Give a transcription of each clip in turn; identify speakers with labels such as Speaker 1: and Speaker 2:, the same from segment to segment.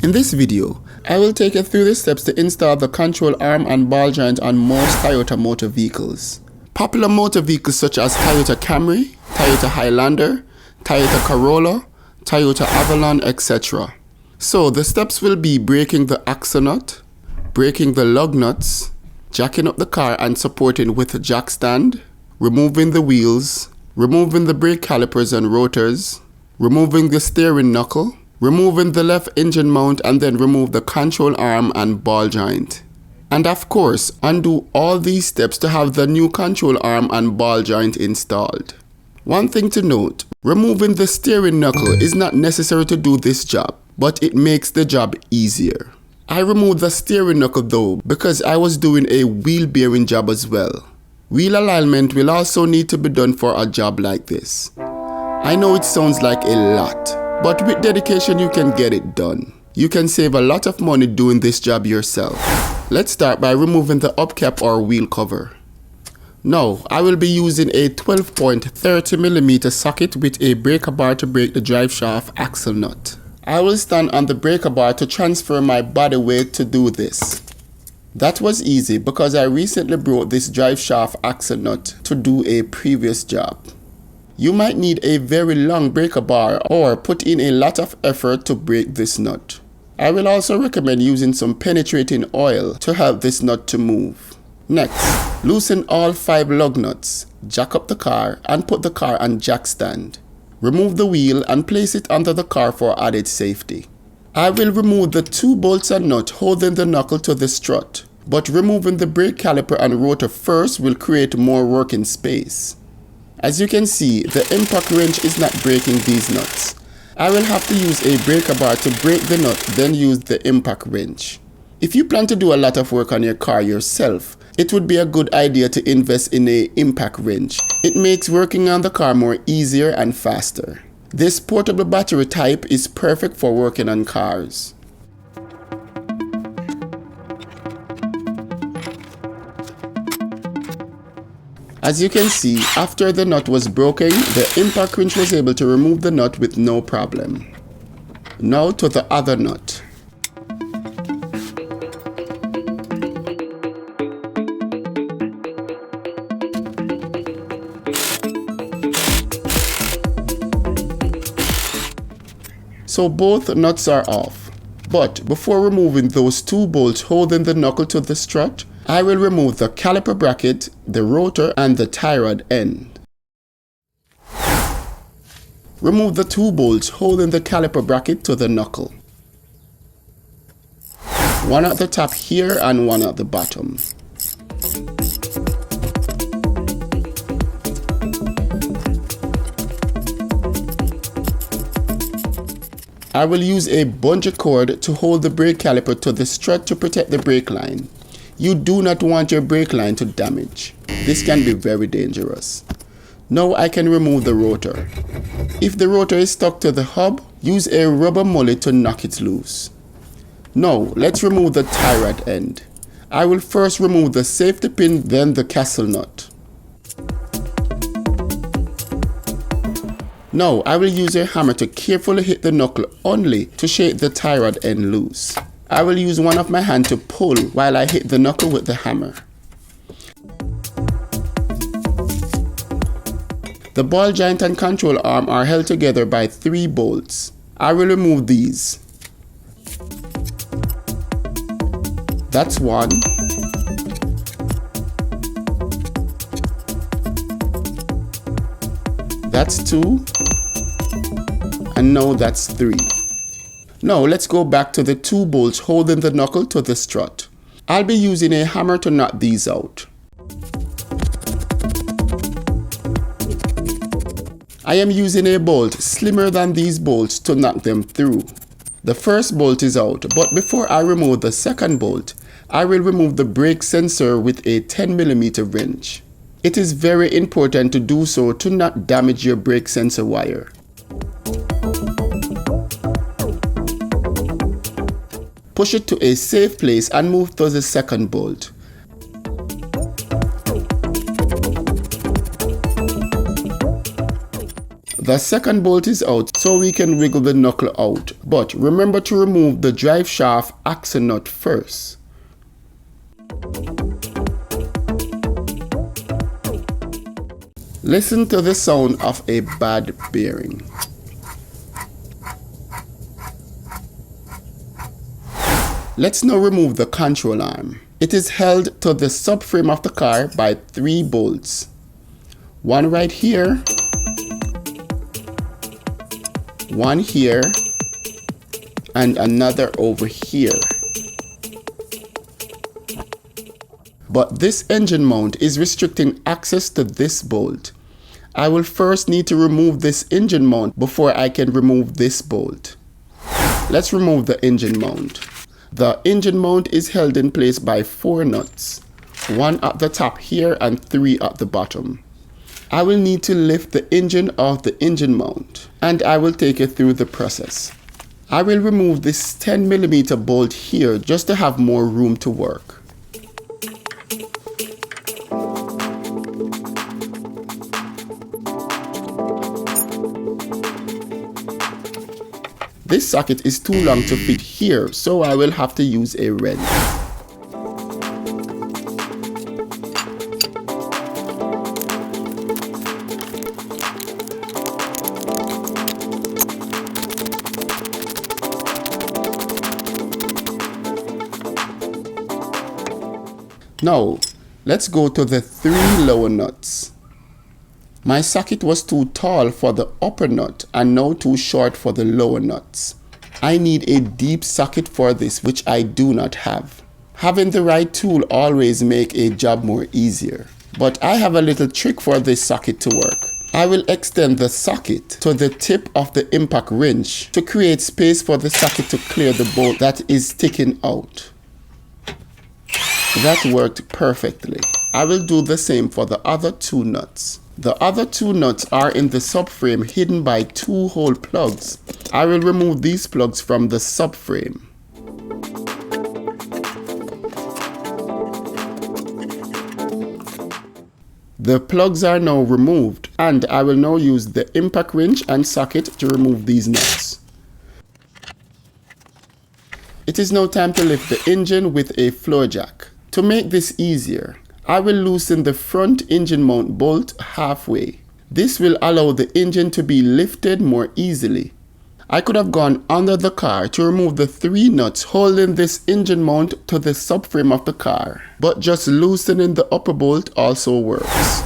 Speaker 1: In this video, I will take you through the steps to install the control arm and ball joint on most Toyota motor vehicles. Popular motor vehicles such as Toyota Camry, Toyota Highlander, Toyota Corolla, Toyota Avalon, etc. So the steps will be breaking the axle nut, breaking the lug nuts, jacking up the car and supporting with a jack stand, removing the wheels, removing the brake calipers and rotors, removing the steering knuckle, removing the left engine mount, and then remove the control arm and ball joint. And of course, undo all these steps to have the new control arm and ball joint installed. One thing to note, removing the steering knuckle is not necessary to do this job, but it makes the job easier. I removed the steering knuckle though because I was doing a wheel bearing job as well. Wheel alignment will also need to be done for a job like this. I know it sounds like a lot, but with dedication you can get it done. You can save a lot of money doing this job yourself. Let's start by removing the upcap or wheel cover. Now, I will be using a 12.30mm socket with a breaker bar to break the drive shaft axle nut. I will stand on the breaker bar to transfer my body weight to do this. That was easy because I recently broke this drive shaft axle nut to do a previous job. You might need a very long breaker bar or put in a lot of effort to break this nut. I will also recommend using some penetrating oil to help this nut to move. Next, loosen all 5 lug nuts, jack up the car and put the car on jack stand. Remove the wheel and place it under the car for added safety. I will remove the 2 bolts and nut holding the knuckle to the strut, but removing the brake caliper and rotor first will create more working space. As you can see, the impact wrench is not breaking these nuts. I will have to use a breaker bar to break the nut, then use the impact wrench. If you plan to do a lot of work on your car yourself, it would be a good idea to invest in an impact wrench. It makes working on the car more easier and faster. This portable battery type is perfect for working on cars. As you can see, after the nut was broken, the impact wrench was able to remove the nut with no problem. Now to the other nut. So both nuts are off. But before removing those 2 bolts holding the knuckle to the strut, I will remove the caliper bracket, the rotor and the tie rod end. Remove the 2 bolts holding the caliper bracket to the knuckle. One at the top here and one at the bottom. I will use a bungee cord to hold the brake caliper to the strut to protect the brake line. You do not want your brake line to damage. This can be very dangerous. Now I can remove the rotor. If the rotor is stuck to the hub, use a rubber mullet to knock it loose. Now let's remove the tie rod end. I will first remove the safety pin, then the castle nut. Now I will use a hammer to carefully hit the knuckle only to shake the tie rod end loose. I will use one of my hands to pull while I hit the knuckle with the hammer. The ball joint and control arm are held together by 3 bolts. I will remove these. That's 1. That's 2. And now that's 3. Now let's go back to the 2 bolts holding the knuckle to the strut. I'll be using a hammer to knock these out. I am using a bolt slimmer than these bolts to knock them through. The first bolt is out, but before I remove the second bolt, I will remove the brake sensor with a 10mm wrench. It is very important to do so to not damage your brake sensor wire. Push it to a safe place and move to the second bolt. The The second bolt is out, so we can wiggle the knuckle out. But remember to remove the drive shaft axle nut first. Listen to the sound of a bad bearing. Let's now remove the control arm. It is held to the subframe of the car by 3 bolts. One right here, one here, and another over here. But this engine mount is restricting access to this bolt. I will first need to remove this engine mount before I can remove this bolt. Let's remove the engine mount. The engine mount is held in place by 4 nuts, 1 at the top here and 3 at the bottom. I will need to lift the engine off the engine mount, and I will take you through the process. I will remove this 10mm bolt here just to have more room to work. This socket is too long to fit here, so I will have to use a wrench. Now, let's go to the 3 lower nuts. My socket was too tall for the upper nut and now too short for the lower nuts. I need a deep socket for this, which I do not have. Having the right tool always makes a job more easier. But I have a little trick for this socket to work. I will extend the socket to the tip of the impact wrench to create space for the socket to clear the bolt that is sticking out. That worked perfectly. I will do the same for the other 2 nuts. The other 2 nuts are in the subframe hidden by 2 hole plugs. I will remove these plugs from the subframe. The plugs are now removed, and I will now use the impact wrench and socket to remove these nuts. It is now time to lift the engine with a floor jack. To make this easier, I will loosen the front engine mount bolt halfway. This will allow the engine to be lifted more easily. I could have gone under the car to remove the 3 nuts holding this engine mount to the subframe of the car, but just loosening the upper bolt also works.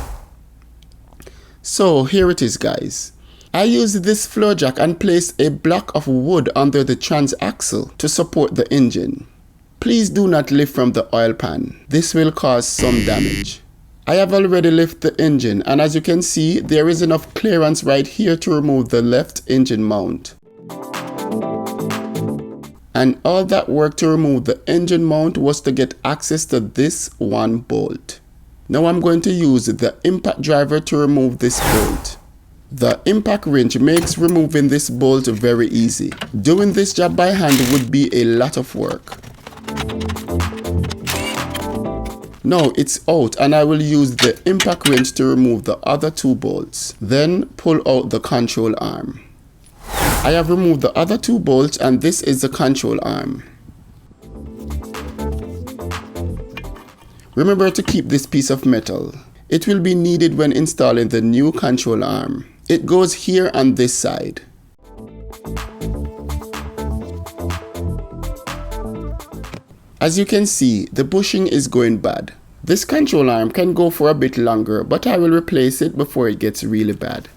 Speaker 1: So here it is, guys. I used this floor jack and placed a block of wood under the transaxle to support the engine. Please do not lift from the oil pan. This will cause some damage. I have already lifted the engine, and as you can see, there is enough clearance right here to remove the left engine mount. And all that work to remove the engine mount was to get access to this 1 bolt. Now I'm going to use the impact driver to remove this bolt. The impact wrench makes removing this bolt very easy. Doing this job by hand would be a lot of work. Now it's out, and I will use the impact wrench to remove the other 2 bolts. Then pull out the control arm. I have removed the other 2 bolts, and this is the control arm. Remember to keep this piece of metal. It will be needed when installing the new control arm. It goes here on this side. As you can see, the bushing is going bad. This control arm can go for a bit longer, but I will replace it before it gets really bad.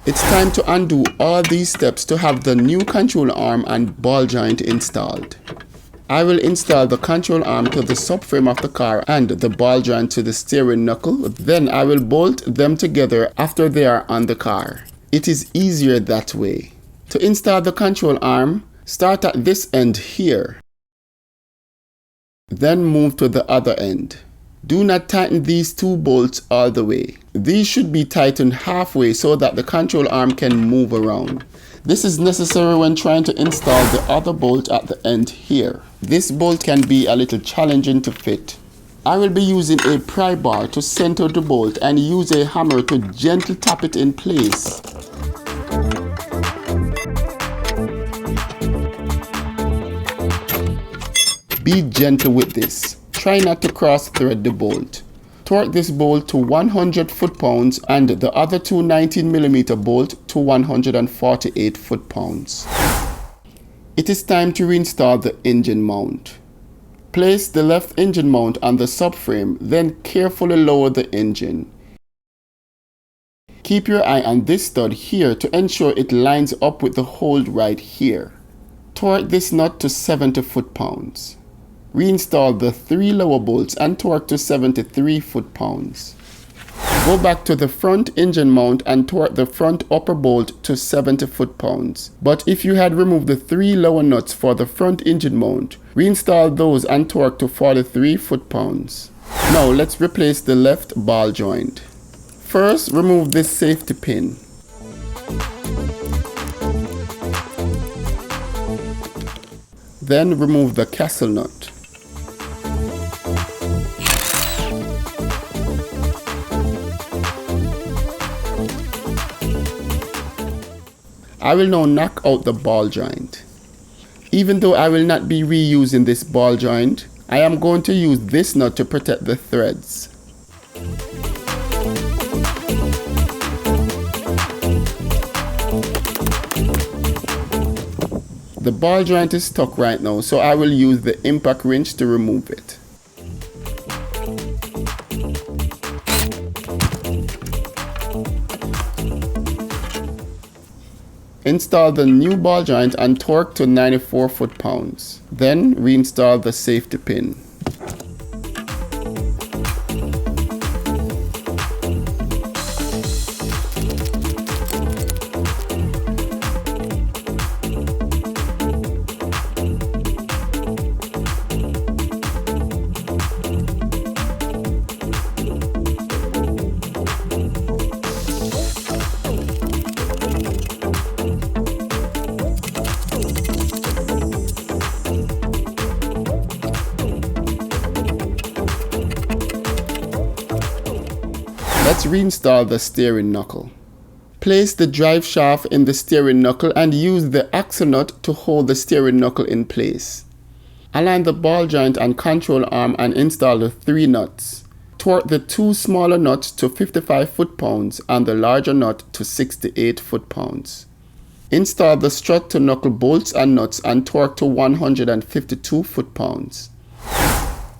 Speaker 1: It's time to undo all these steps to have the new control arm and ball joint installed. I will install the control arm to the subframe of the car and the ball joint to the steering knuckle. Then I will bolt them together after they are on the car. It is easier that way. To install the control arm, start at this end here. Then move to the other end. Do not tighten these 2 bolts all the way. These should be tightened halfway so that the control arm can move around. This is necessary when trying to install the other bolt at the end here. This bolt can be a little challenging to fit. I will be using a pry bar to center the bolt and use a hammer to gently tap it in place. Be gentle with this. Try not to cross thread the bolt. Torque this bolt to 100 foot-pounds and the other two 19mm bolt to 148 foot-pounds. It is time to reinstall the engine mount. Place the left engine mount on the subframe, then carefully lower the engine. Keep your eye on this stud here to ensure it lines up with the hold right here. Torque this nut to 70 foot-pounds. Reinstall the 3 lower bolts and torque to 73 foot-pounds. Go back to the front engine mount and torque the front upper bolt to 70 foot-pounds. But if you had removed the 3 lower nuts for the front engine mount, reinstall those and torque to 43 foot-pounds. Now let's replace the left ball joint. First, remove this safety pin. Then remove the castle nut. I will now knock out the ball joint. Even though I will not be reusing this ball joint, I am going to use this nut to protect the threads. The ball joint is stuck right now, so I will use the impact wrench to remove it. Install the new ball joint and torque to 94 foot-pounds. Then reinstall the safety pin. Let's reinstall the steering knuckle. Place the drive shaft in the steering knuckle and use the axle nut to hold the steering knuckle in place. Align the ball joint and control arm and install the 3 nuts. Torque the 2 smaller nuts to 55 foot-pounds and the larger nut to 68 foot-pounds. Install the strut to knuckle bolts and nuts and torque to 152 foot-pounds.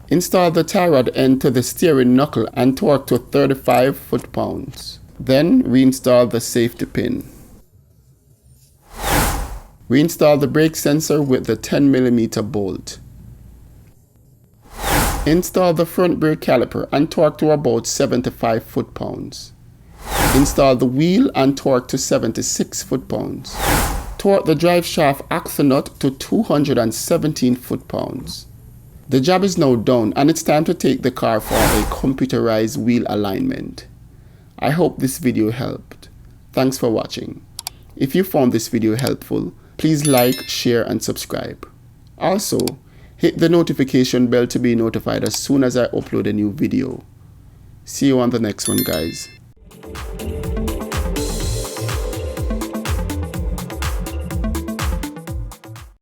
Speaker 1: Install the tie rod end to the steering knuckle and torque to 35 foot-pounds. Then reinstall the safety pin. Reinstall the brake sensor with the 10mm bolt. Install the front brake caliper and torque to about 75 foot-pounds. Install the wheel and torque to 76 foot-pounds. Torque the drive shaft axle nut to 217 foot-pounds. The job is now done and it's time to take the car for a computerized wheel alignment. I hope this video helped. Thanks for watching. If you found this video helpful, please like, share and subscribe. Also, hit the notification bell to be notified as soon as I upload a new video. See you on the next one, guys.